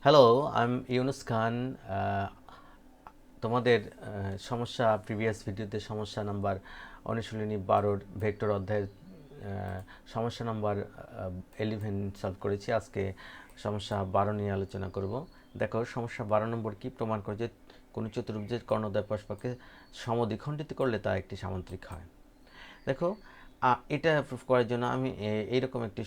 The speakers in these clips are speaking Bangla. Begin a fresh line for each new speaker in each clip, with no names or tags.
হ্যালো, আই এম ইউনুস খান। তোমাদের সমস্যা প্রিভিয়াস ভিডিওতে সমস্যা নাম্বার অনুশীলনী 12 ভেক্টর অধ্যায়ের সমস্যা নাম্বার 11 সলভ করেছি। আজকে সমস্যা 12 নিয়ে আলোচনা করব। দেখো, সমস্যা 12 নম্বর কি প্রমাণ করে যে কোনো চতুর্ভুজের কর্ণদ্বয় পরস্পরকে সমদ্বিখণ্ডিত করলে তা একটি সামান্তরিক হয়। দেখো, এটা প্রুফ করার জন্য আমি এইরকম একটি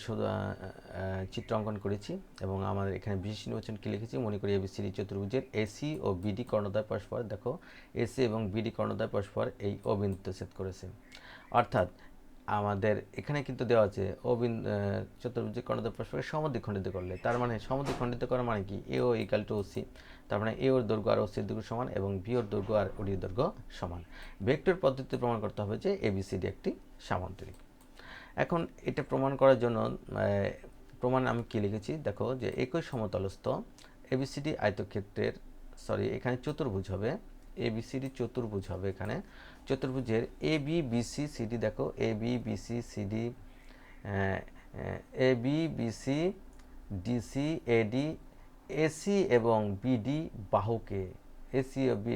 চিত্র অঙ্কন করেছি এবং আমাদের এখানে বিশেষ নির্বাচন কি লিখেছি, মনে করি এবিসিডি চতুর্ভুজের এসি ও বিডি কর্ণদ্বয় পরস্পর, দেখো এসি এবং বিডি কর্ণদ্বয় পরস্পর এই ও বিন্দুতে ছেদ করেছে। অর্থাৎ আমাদের এখানে কিন্তু দেওয়া আছে চতুর্ভুজের কর্ণদ্বয় পরস্পরকে সমদ্বিখণ্ডিত করলে, তার মানে সমদ্বিখণ্ডিত করা মানে কি, এ ও ইকাল টু ওসি, তার মানে এ ওর দৈর্ঘ্য আর ওসির দৈর্ঘ্য সমান এবং বি ওর দৈর্ঘ্য আর ওডির দৈর্ঘ্য সমান। ভেক্টর পদ্ধতিতে প্রমাণ করতে হবে যে এবিসিডি একটি সামান্তরিক। এখন এটা প্রমাণ করার জন্য প্রমাণ আমি কি লিখেছি, দেখো যে একই সমতলস্থ এবিসিডি আয়তক্ষেত্রের এখানে চতুর্ভুজ হবে, এবিসিডি চতুর্ভুজ হবে। এখানে চতুর্ভুজের এ বি বিসি সিডি, দেখো A B BC CD, A B BC DC AD AC এবং বিডি বাহুকে, এসি ও বি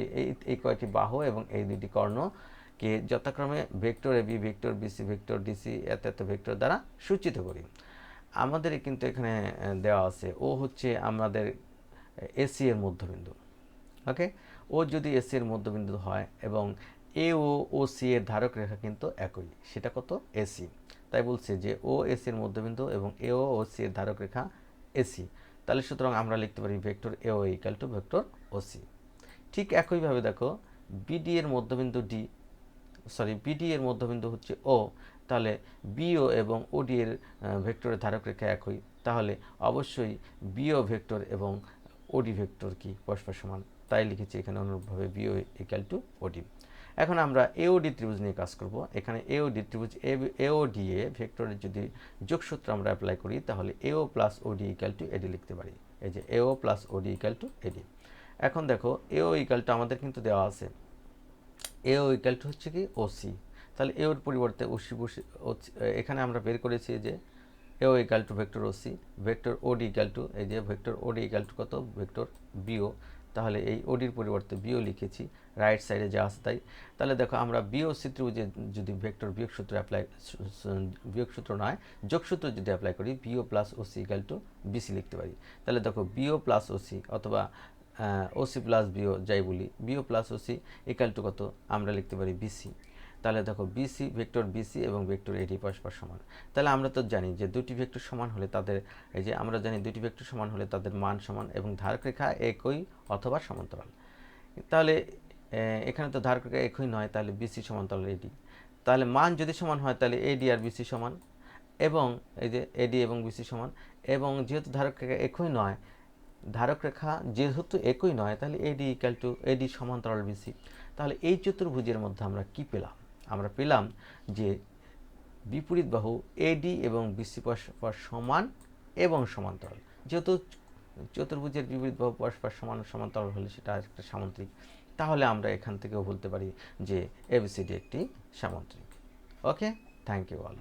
এই কয়টি বাহু এবং এই দুটি কর্ণকে যথাক্রমে vector A B, vector BC, vector DC এত এত ভেক্টর দ্বারা সূচিত করি। আমাদের কিন্তু এখানে দেওয়া আছে ও হচ্ছে আমাদের এসি এর মধ্যবিন্দু। ওকে, ও যদি এসি এর মধ্যবিন্দু হয় এবং এ ও সি এর ধারক রেখা কিন্তু একই, সেটা কত, এসি। তাই বলছে যে ও এসি এর মধ্যবিন্দু এবং এ ও সি এর ধারক রেখা এসি। তাহলে সুতরাং আমরা লিখতে পারি vector A O equal to vector OC. ঠিক একইভাবে দেখো, বিডি এর মধ্যবিন্দু বিডি এর মধ্যবিন্দু হচ্ছে ও, তাহলে বিও এবং ওডি এর ভেক্টরের ধারক রেখা একই, তাহলে অবশ্যই বিও ভেক্টর এবং ওডি ভেক্টর কি পরস্পর সমান। তাই লিখেছি এখানে অনুরূপভাবে বিও ইকাল টু ওডি। এখন আমরা এওডি ত্রিভুজ নিয়ে কাজ করব। এখানে এওডি ত্রিভুজ এওডি এ ভেক্টরের যদি যোগসূত্র আমরা অ্যাপ্লাই করি, তাহলে এও প্লাস ওডি ইকাল টু এডি লিখতে পারি। এই যে এও প্লাস ওডি ইকাল টু এডি। এখন দেখো, এও ইকাল টু আমাদের কিন্তু দেওয়া আছে, এও ইকাল টু হচ্ছে কি ওসি, তাহলে এওর পরিবর্তে ওসি বসে, এখানে আমরা বের করেছি যে AO equal to vector OC, vector OD equal to, এই যে ভেক্টর ওডি ইকাল টু কত, ভেক্টর বিও। তাহলে এই ওডির পরিবর্তে বিও লিখেছি, রাইট সাইডে যা আছে তাই। তাহলে দেখো, আমরা বিও সি ত্রিভুজে যদি ভেক্টর বিয়োগ সূত্র নয় যোগসূত্র যদি অ্যাপ্লাই করি, BO plus OC equal to BC লিখতে পারি। তাহলে দেখো, বিও প্লাস ওসি অথবা ওসি প্লাস বিও যাই বলি, BO plus OC equal to কত, আমরা লিখতে পারি বিসি। তাহলে দেখো, বিসি ভেক্টর বিসি এবং ভেক্টর এডি পরস্পর সমান। তাহলে আমরা তো জানি যে দুটি ভেক্টর সমান হলে তাদের, এই যে আমরা জানি দুটি ভেক্টর সমান হলে তাদের মান সমান এবং ধারক রেখা একই অথবা সমান্তরাল। তাহলে এখানে তো ধারক রেখা একই নয়, তাহলে বিসি সমান্তরাল এডি। তাহলে মান যদি সমান হয় তাহলে এডি আর বিসি সমান, এবং এই যে এডি এবং বিসি সমান, এবং যেহেতু ধারক রেখা একই নয়, ধারক রেখা যেহেতু একই নয়, তাহলে এডি ইকাল টু এডি সমান্তরাল বিসি। তাহলে এই চতুর্ভুজের মধ্যে আমরা কি পেলাম, আমরা পেলাম যে বিপরীত বাহু এডি এবং বিসি পরস্পর সমান এবং সমান্তরাল। যেহেতু চতুর্ভুজের বিপরীত বাহু পরস্পর সমান সমান্তরাল হলে সেটা একটা সামান্তরিক। তাহলে আমরা এখান থেকেও বলতে পারি যে এবিসিডি একটি সামান্তরিক। ওকে, থ্যাংক ইউ অল।